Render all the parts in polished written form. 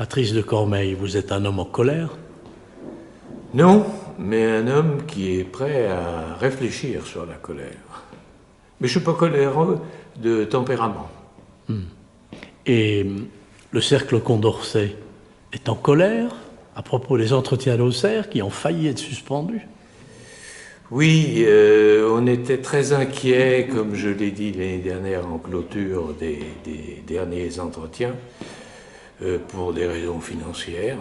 Patrice de Cormeilles, vous êtes un homme en colère? Non, mais un homme qui est prêt à réfléchir sur la colère. Mais je ne suis pas coléreux de tempérament. Et le cercle Condorcet est en colère à propos des entretiens d'Auxerre qui ont failli être suspendus? Oui, on était très inquiets, comme je l'ai dit l'année dernière en clôture des derniers entretiens, pour des raisons financières.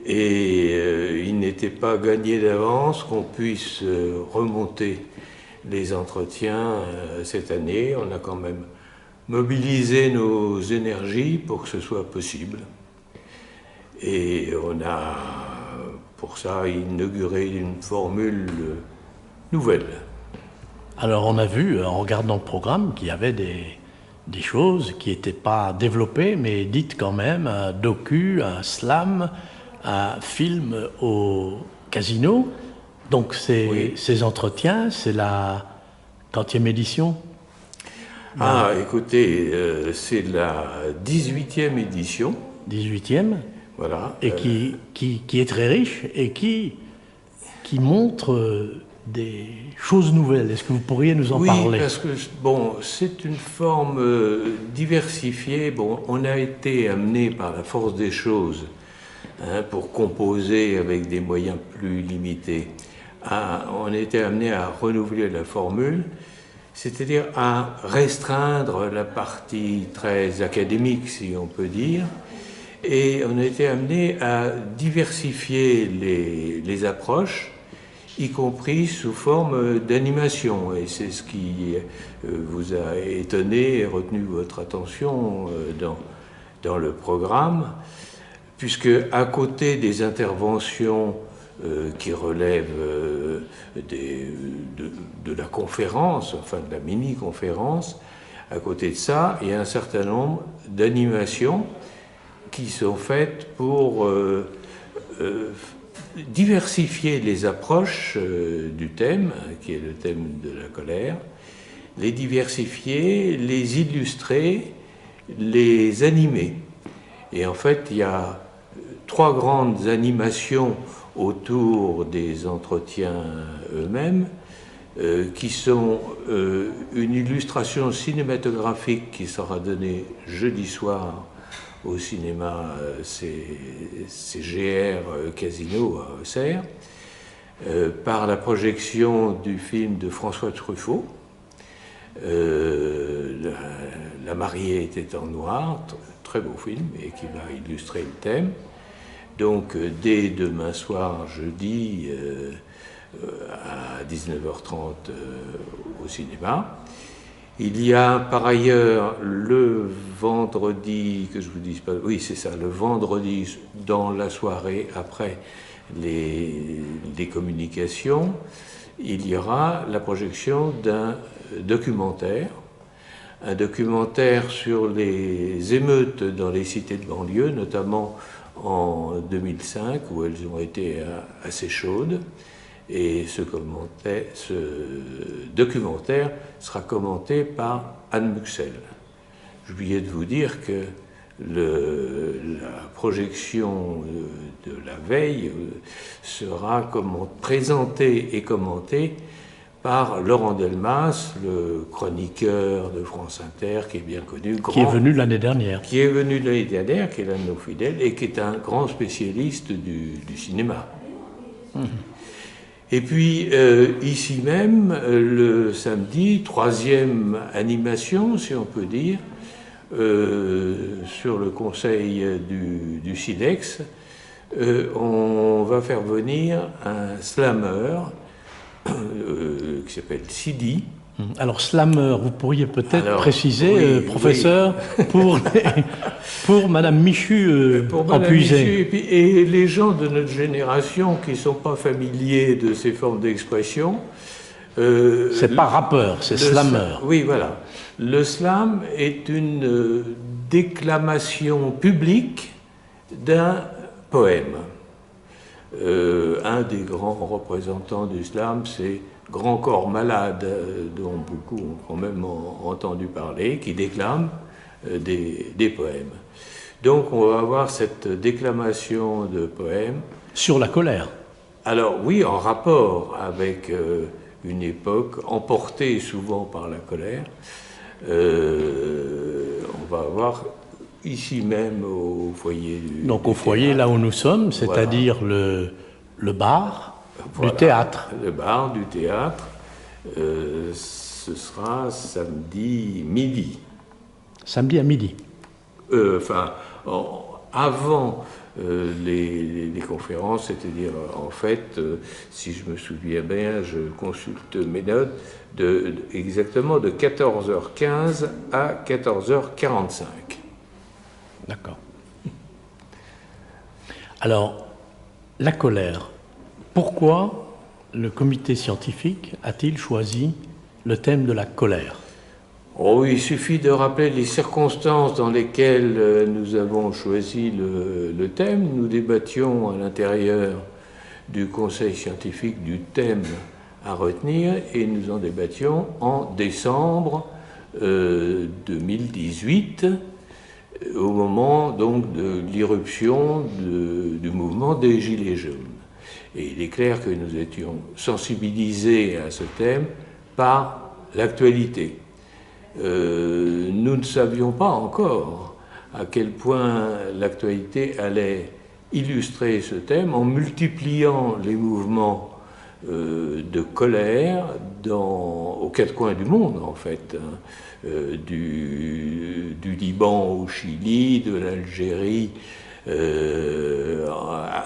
Et il n'était pas gagné d'avance qu'on puisse remonter les entretiens cette année. On a quand même mobilisé nos énergies pour que ce soit possible. Et on a, pour ça, inauguré une formule nouvelle. Alors on a vu, en regardant le programme, qu'il y avait des choses qui n'étaient pas développées, mais dites quand même, un docu, un slam, un film au casino. Donc ces entretiens, c'est la 30e édition? Ah, écoutez, c'est la 18e édition. 18e? Voilà. Et qui est très riche et qui montre des choses nouvelles. Est-ce que vous pourriez nous en parler? Oui, parce que bon, c'est une forme diversifiée. Bon, on a été amené par la force des choses, pour composer avec des moyens plus limités. On a été amené à renouveler la formule, c'est-à-dire à restreindre la partie très académique, si on peut dire. Et on a été amené à diversifier les approches, y compris sous forme d'animation. Et c'est ce qui vous a étonné et retenu votre attention dans le programme, puisque à côté des interventions qui relèvent de la conférence, enfin de la mini-conférence, à côté de ça, il y a un certain nombre d'animations qui sont faites pour diversifier les approches du thème, qui est le thème de la colère, les diversifier, les illustrer, les animer. Et en fait, il y a 3 grandes animations autour des entretiens eux-mêmes, qui sont une illustration cinématographique qui sera donnée jeudi soir au cinéma CGR Casino à Auxerre, par la projection du film de François Truffaut, La mariée était en noir, très beau film, et qui va illustrer le thème. Donc dès demain soir, jeudi, à 19h30 au cinéma. Il y a par ailleurs le vendredi, que je vous dise pas, oui c'est ça, le vendredi dans la soirée après les communications, il y aura la projection d'un documentaire, un documentaire sur les émeutes dans les cités de banlieue, notamment en 2005 où elles ont été assez chaudes. Et ce documentaire sera commenté par Anne Muxel. J'oubliais de vous dire que la projection de la veille sera présentée et commentée par Laurent Delmas, le chroniqueur de France Inter, qui est bien connu. Qui est venu l'année dernière. Qui est venu l'année dernière, qui est l'un de nos fidèles, et qui est un grand spécialiste du cinéma. Et puis, ici même, le samedi, 3e animation, si on peut dire, sur le conseil du Silex, on va faire venir un slammer qui s'appelle Sidi. Alors, slammer, vous pourriez peut-être préciser, oui, professeur, oui. pour Madame Michu en Puisay. Et les gens de notre génération qui ne sont pas familiers de ces formes d'expression. C'est pas rappeur, c'est slammer. Oui, voilà. Le slam est une déclamation publique d'un poème. Un des grands représentants du slam, c'est Grand Corps Malade, dont beaucoup ont quand même entendu parler, qui déclame des poèmes. Donc on va avoir cette déclamation de poèmes. Sur la colère. Alors oui, en rapport avec une époque emportée souvent par la colère. On va avoir ici même au foyer Donc au foyer, théâtre. là où nous sommes, c'est-à-dire le bar du théâtre. Le bar du théâtre, ce sera samedi midi. Samedi à midi. Avant les conférences, c'est-à-dire en fait, si je me souviens bien, je consulte mes notes, exactement de 14h15 à 14h45. D'accord. Alors, la colère. Pourquoi le comité scientifique a-t-il choisi le thème de la colère? Oh, il suffit de rappeler les circonstances dans lesquelles nous avons choisi le thème. Nous débattions à l'intérieur du conseil scientifique du thème à retenir et nous en débattions en décembre 2018, au moment donc de l'irruption du mouvement des Gilets jaunes. Et il est clair que nous étions sensibilisés à ce thème par l'actualité. Nous ne savions pas encore à quel point l'actualité allait illustrer ce thème en multipliant les mouvements de colère aux quatre coins du monde, en fait, hein, du Liban au Chili, de l'Algérie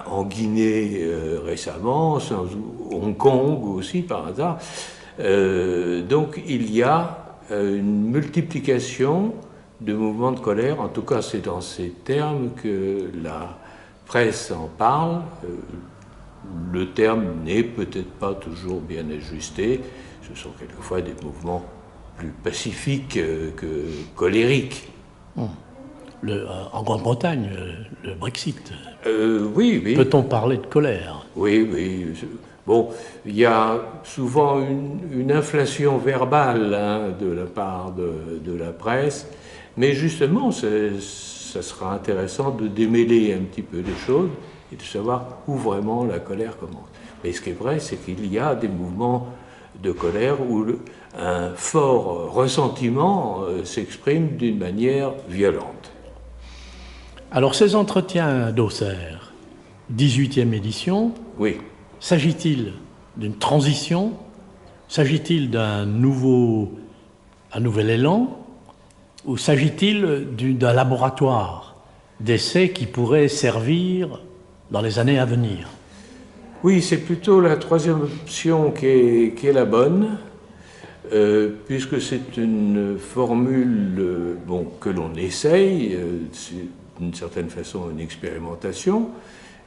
en Guinée récemment, Hong Kong aussi par hasard. Donc il y a une multiplication de mouvements de colère, en tout cas c'est dans ces termes que la presse en parle. Le terme n'est peut-être pas toujours bien ajusté, ce sont quelquefois des mouvements plus pacifiques que colériques. En Grande-Bretagne, le Brexit. Oui, oui. Peut-on parler de colère? Oui, oui. Bon, il y a souvent une inflation verbale hein, de la part de la presse, mais justement, ça sera intéressant de démêler un petit peu les choses et de savoir où vraiment la colère commence. Mais ce qui est vrai, c'est qu'il y a des mouvements de colère où un fort ressentiment s'exprime d'une manière violente. Alors ces entretiens d'Auxerre, 18e édition, oui. S'agit-il d'une transition? S'agit-il d'un nouvel élan? Ou s'agit-il d'un laboratoire d'essais qui pourrait servir dans les années à venir? Oui, c'est plutôt la troisième option qui est la bonne, puisque c'est une formule que l'on essaye, c'est d'une certaine façon une expérimentation,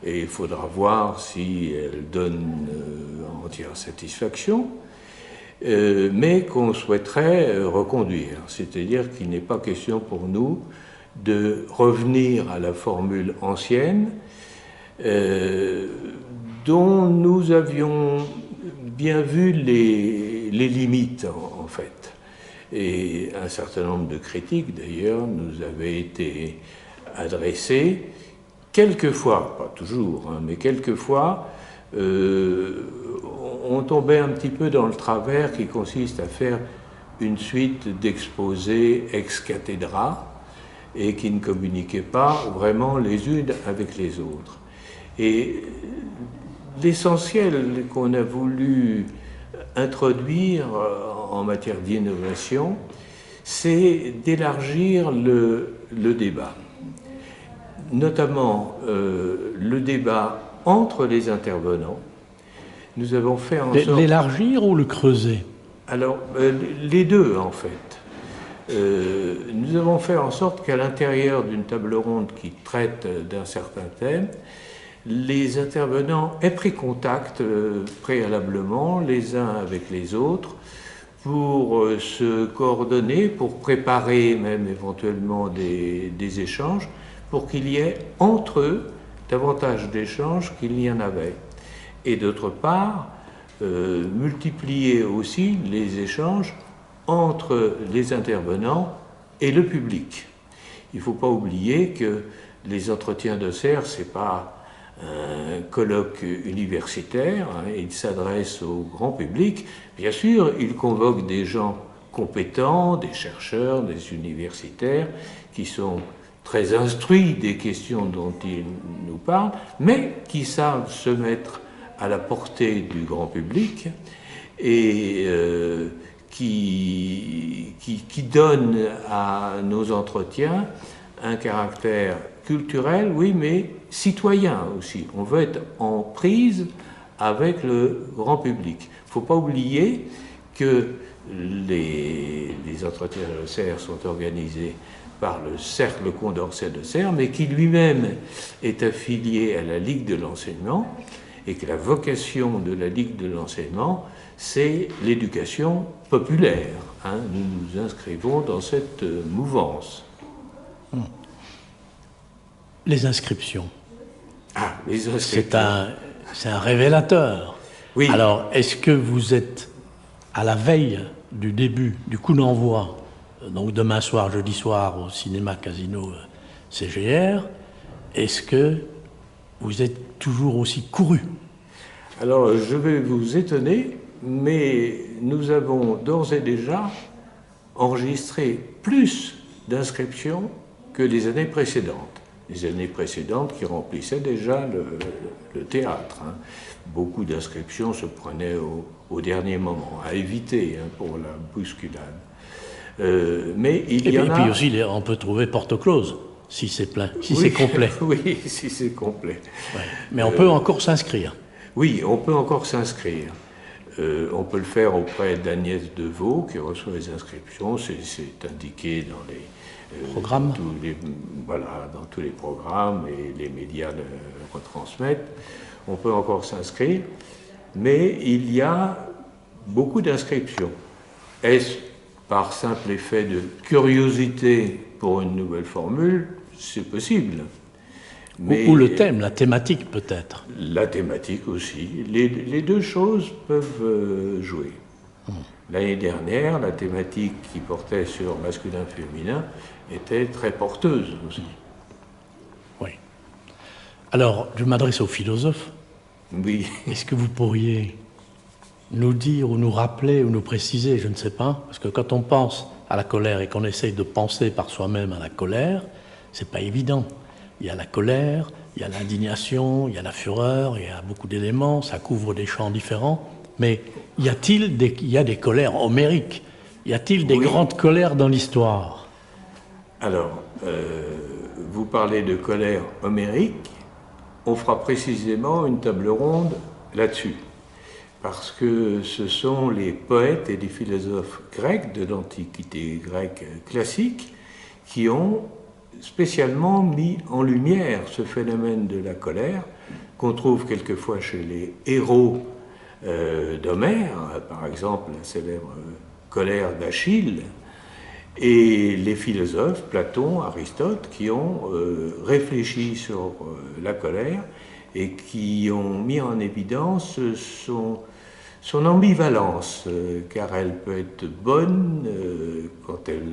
et il faudra voir si elle donne entière satisfaction, mais qu'on souhaiterait reconduire. C'est-à-dire qu'il n'est pas question pour nous de revenir à la formule ancienne, dont nous avions bien vu les limites, en fait. Et un certain nombre de critiques, d'ailleurs, nous avaient été adressées, quelquefois, pas toujours, hein, mais quelquefois, on tombait un petit peu dans le travers qui consiste à faire une suite d'exposés ex cathedra et qui ne communiquaient pas vraiment les unes avec les autres. Et l'essentiel qu'on a voulu introduire en matière d'innovation, c'est d'élargir le débat. Notamment le débat entre les intervenants. Nous avons fait en sorte... L'élargir ou le creuser? Alors, les deux, en fait. Nous avons fait en sorte qu'à l'intérieur d'une table ronde qui traite d'un certain thème, les intervenants aient pris contact préalablement les uns avec les autres pour se coordonner, pour préparer même éventuellement des échanges, pour qu'il y ait entre eux davantage d'échanges qu'il n'y en avait. Et d'autre part, multiplier aussi les échanges entre les intervenants et le public. Il ne faut pas oublier que les entretiens d'Auxerre, ce n'est pas un colloque universitaire, hein, il s'adresse au grand public. Bien sûr, il convoque des gens compétents, des chercheurs, des universitaires, qui sont très instruits des questions dont il nous parle, mais qui savent se mettre à la portée du grand public et qui donnent à nos entretiens un caractère culturel, oui, mais citoyen aussi. On veut être en prise avec le grand public. Il ne faut pas oublier que les entretiens de l'Auxerre sont organisés par le Cercle Condorcet d'Auxerre, mais qui lui-même est affilié à la Ligue de l'enseignement, et que la vocation de la Ligue de l'enseignement, c'est l'éducation populaire. Hein. Nous nous inscrivons dans cette mouvance. Les inscriptions. Ah, les inscriptions. C'est un révélateur. Oui. Alors, est-ce que vous êtes à la veille du début, du coup d'envoi, donc demain soir, jeudi soir, au cinéma Casino CGR, est-ce que vous êtes toujours aussi couru? Alors, je vais vous étonner, mais nous avons d'ores et déjà enregistré plus d'inscriptions que les années précédentes. Les années précédentes qui remplissaient déjà le théâtre. Hein. Beaucoup d'inscriptions se prenaient au dernier moment, à éviter hein, pour la bousculade. Mais il y en a... Et puis aussi, on peut trouver porte close, si c'est plein, si oui, c'est complet. Oui, si c'est complet. Ouais. Mais on peut encore s'inscrire. Oui, on peut encore s'inscrire. On peut le faire auprès d'Agnès Deveau, qui reçoit les inscriptions. C'est indiqué dans les... programmes. Voilà, dans tous les programmes, et les médias le retransmettent. On peut encore s'inscrire, mais il y a beaucoup d'inscriptions. Est-ce par simple effet de curiosité pour une nouvelle formule? C'est possible. Mais ou le thème, la thématique peut-être. La thématique aussi. Les deux choses peuvent jouer. L'année dernière, la thématique qui portait sur masculin-féminin était très porteuse aussi. Oui. Alors, je m'adresse aux philosophes. Oui. Est-ce que vous pourriez nous dire ou nous rappeler ou nous préciser, je ne sais pas, parce que quand on pense à la colère et qu'on essaye de penser par soi-même à la colère, c'est pas évident. Il y a la colère, il y a l'indignation, il y a la fureur, il y a beaucoup d'éléments, ça couvre des champs différents. Mais y a des colères homériques? Y a-t-il des grandes colères dans l'histoire? Alors, vous parlez de colère homérique, on fera précisément une table ronde là-dessus. Parce que ce sont les poètes et les philosophes grecs de l'Antiquité grecque classique qui ont spécialement mis en lumière ce phénomène de la colère qu'on trouve quelquefois chez les héros d'Homère, par exemple la célèbre colère d'Achille, et les philosophes, Platon, Aristote, qui ont réfléchi sur la colère et qui ont mis en évidence son ambivalence, car elle peut être bonne quand elle,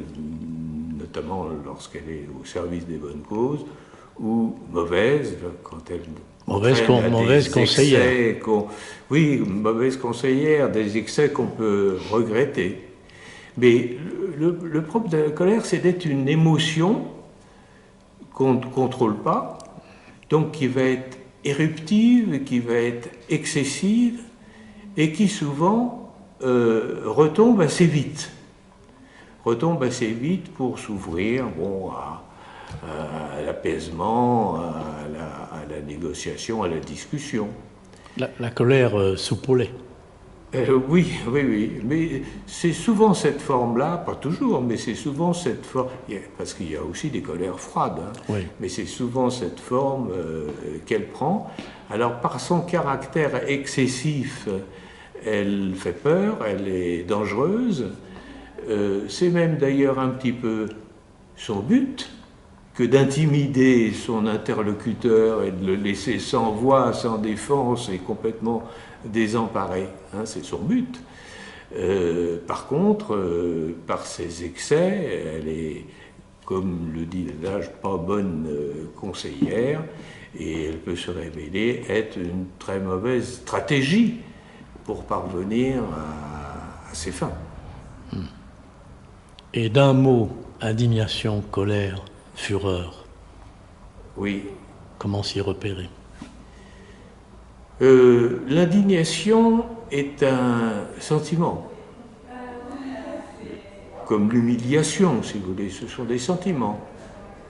notamment lorsqu'elle est au service des bonnes causes, ou mauvaise quand elle mauvaise conseillère. Oui, mauvaise conseillère, des excès qu'on peut regretter. Mais le propre de la colère, c'est d'être une émotion qu'on ne contrôle pas, donc qui va être éruptive, qui va être excessive, et qui souvent retombe assez vite. Retombe assez vite pour s'ouvrir à l'apaisement, à la négociation, à la discussion. La colère soupolée. Oui, mais c'est souvent cette forme-là, pas toujours, mais c'est souvent cette forme, parce qu'il y a aussi des colères froides, hein, oui. Mais c'est souvent cette forme qu'elle prend. Alors par son caractère excessif, elle fait peur, elle est dangereuse, c'est même d'ailleurs un petit peu son but que d'intimider son interlocuteur et de le laisser sans voix, sans défense et complètement désemparé. Hein, c'est son but. Par contre, par ses excès, elle est comme le dit l'adage, pas bonne conseillère, et elle peut se révéler être une très mauvaise stratégie pour parvenir à ses fins. Et d'un mot, indignation, colère, fureur, Oui. comment s'y repérer? L'indignation est un sentiment, comme l'humiliation, si vous voulez, ce sont des sentiments.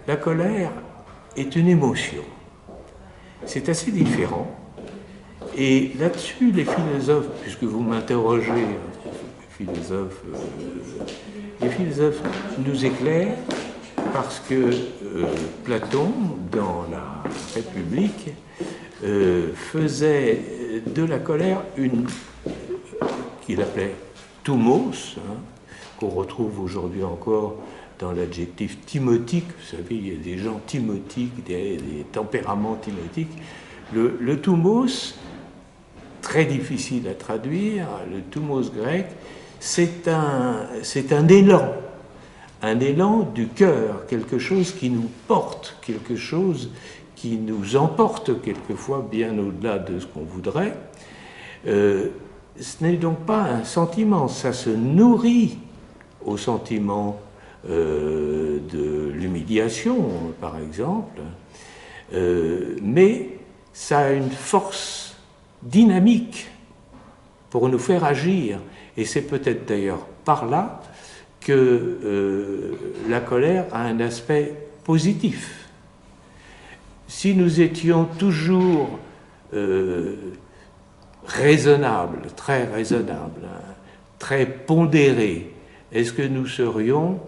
La colère est une émotion. C'est assez différent. Et là-dessus, les philosophes, puisque vous m'interrogez, les philosophes nous éclairent parce que Platon, dans la République, faisait de la colère qu'il appelait thumos, qu'on retrouve aujourd'hui encore dans l'adjectif thymotique. Vous savez, il y a des gens thymotiques, des tempéraments thymotiques. Le thumos, très difficile à traduire, le thumos grec, c'est un élan du cœur, quelque chose qui nous porte, quelque chose qui nous emporte quelquefois bien au-delà de ce qu'on voudrait. Ce n'est donc pas un sentiment, ça se nourrit au sentiment de l'humiliation, par exemple, mais ça a une force dynamique pour nous faire agir. Et c'est peut-être d'ailleurs par là que la colère a un aspect positif. Si nous étions toujours raisonnables, très pondérés, est-ce que nous serions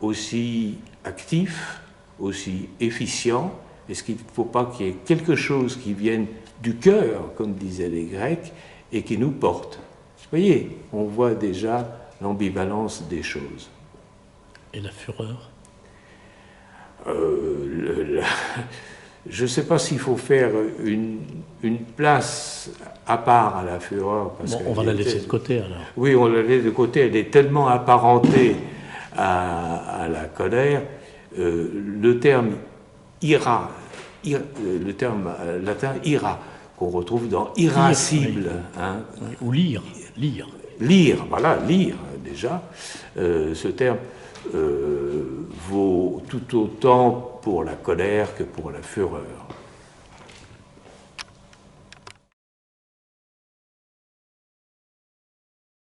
aussi actifs, aussi efficients? Est-ce qu'il ne faut pas qu'il y ait quelque chose qui vienne du cœur, comme disaient les Grecs, et qui nous porte? Vous voyez, on voit déjà l'ambivalence des choses. Et la fureur? Je ne sais pas s'il faut faire une place à part à la fureur. Parce on va la laisser de côté alors. Oui, on la laisse de côté. Elle est tellement apparentée à la colère. Le terme ira, le terme latin ira, qu'on retrouve dans irascible. Oui. Ou lire. Lire, voilà, lire déjà. Ce terme vaut tout autant pour la colère que pour la fureur.